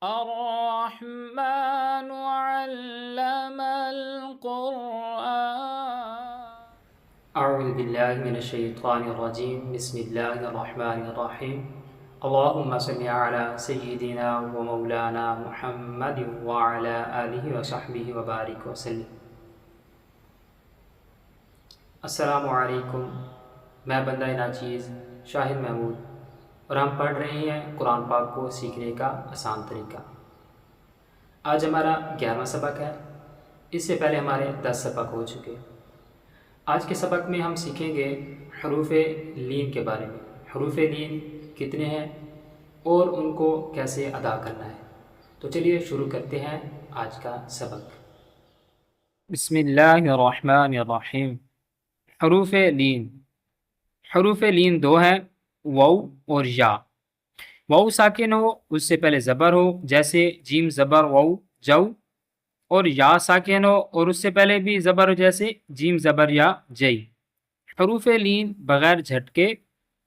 الرحمن علم القرآن. اعوذ باللہ من الشیطان الرجیم بسم اللہ الرحمن الرحیم اللہم صلی علی سیدنا و مولانا محمد وعلی آلہ وصحبہ وبارک وسلم۔ السلام علیکم، میں بندہ ناچیز شاہد محمود، اور ہم پڑھ رہے ہیں قرآن پاک کو سیکھنے کا آسان طریقہ۔ آج ہمارا 11واں سبق ہے۔ اس سے پہلے ہمارے 10 سبق ہو چکے۔ آج کے سبق میں ہم سیکھیں گے حروف لین کے بارے میں۔ حروف لین کتنے ہیں اور ان کو کیسے ادا کرنا ہے۔ تو چلیے شروع کرتے ہیں آج کا سبق۔ بسم اللہ الرحمن الرحیم۔ حروف لین۔ حروف لین دو ہیں، واو اور یا۔ واو ساکن ہو، اس سے پہلے زبر ہو، جیسے جیم زبر واو جو، اور یا ساکن ہو اور اس سے پہلے بھی زبر ہو، جیسے جیم زبر یا جئی۔ حروف لین بغیر جھٹکے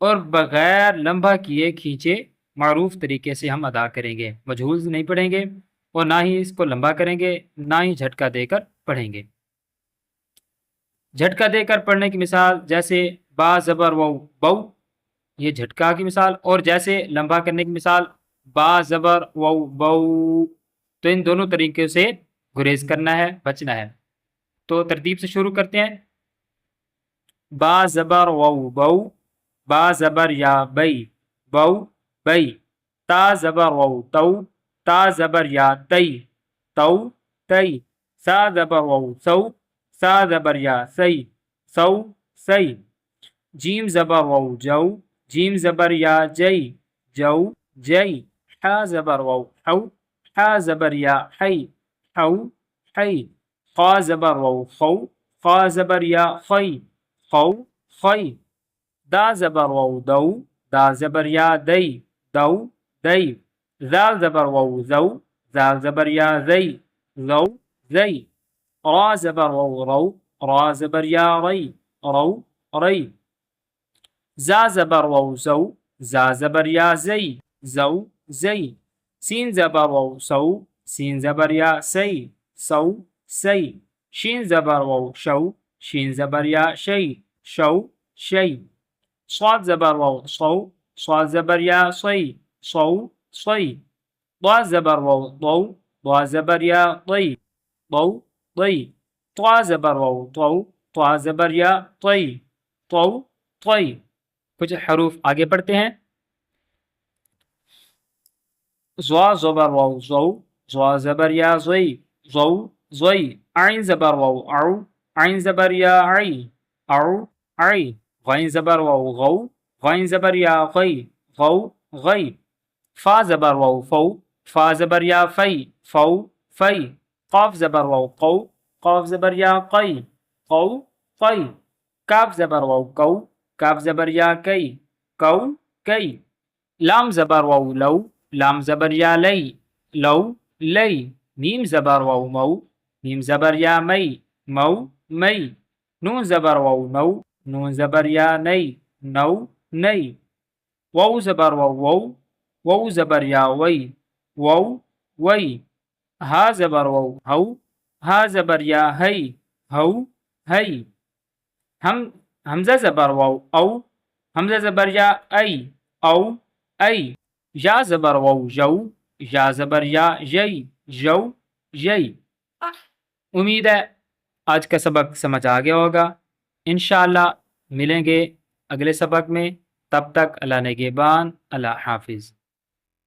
اور بغیر لمبا کیے کھینچے معروف طریقے سے ہم ادا کریں گے۔ مجہول نہیں پڑھیں گے اور نہ ہی اس کو لمبا کریں گے، نہ ہی جھٹکا دے کر پڑھیں گے۔ جھٹکا دے کر پڑھنے کی مثال جیسے با زبر واو بو، یہ جھٹکا کی مثال، اور جیسے لمبا کرنے کی مثال با زبر واو بو۔ تو ان دونوں طریقے سے گریز کرنا ہے، بچنا ہے۔ تو ترتیب سے شروع کرتے ہیں۔ با زبر واو بو، با زبر یا بئی بو بئی۔ تا زبر واو تو، تا زبر یا تئی تو تئی۔ سا زبر واو سو، سا زبر یا سی سو سی۔ جیم زبر واو جو، جیم زبر یا جئی جو جئی۔ حا زبر واو حو، حا زبر یا حی حو حی۔ خا زبر واو خو، خا زبر یا خی خو خی۔ دا زبر واو دو، دا زبر یا دئی دو دئی۔ زال زبر واو زو، زال زبر یا زئی زو زئی۔ را زبر واو رو، را زبر یا ری رو ری۔ زا زبر واو زو، زا زبر یا زئی زو زئی۔ سین زبر واو سو، سین زبر یا سی سو سی۔ شین زبر واو شو، شین زبر یا شی شو شی۔ صاد زبر واو صو، صاد زبر یا صی صو صی۔ ضا زبر واو ضو، ضا زبر یا طی ضو طی۔ طا زبر واو طو، طا زبر یا طی طو طی۔ کچھ حروف آگے پڑھتے ہیں۔ ضا زبر واو ضو، ضا زبر یا ضی ضو ضی۔ عین زبر واو عو، عین زبر یا عی عو عی۔ غین زبر واو غو، غین زبر یا غی غو غی۔ فا زبر واو فو، فا زبر یا فی فو فی۔ قاف زبر واو قو، قاف زبر یا قی قو قی۔ کاف زبر واو کو، کاف زبر یا کئی کو کئی۔ لام زبر واو لو، لام زبر یا لئی لو لئی۔ میم زبر واو مو، میم زبر یا مئی مو مئی۔ نون زبر واو نو، نون زبر یا نئی نو نئی۔ واو زبر واو وو، وو زبر یا وئی وو وئی۔ ہا زبر واو ہو، ہا زبر یا ہئی ہو ہئی۔ حمزہ زبر واو او، حمزہ زبر یا ای او ای۔ یا زبر واو یو، یا زبر یا یئی یو یئی۔ امید ہے آج کا سبق سمجھ آ گیا ہوگا۔ انشاءاللہ ملیں گے اگلے سبق میں، تب تک اللہ نگہبان، اللہ حافظ۔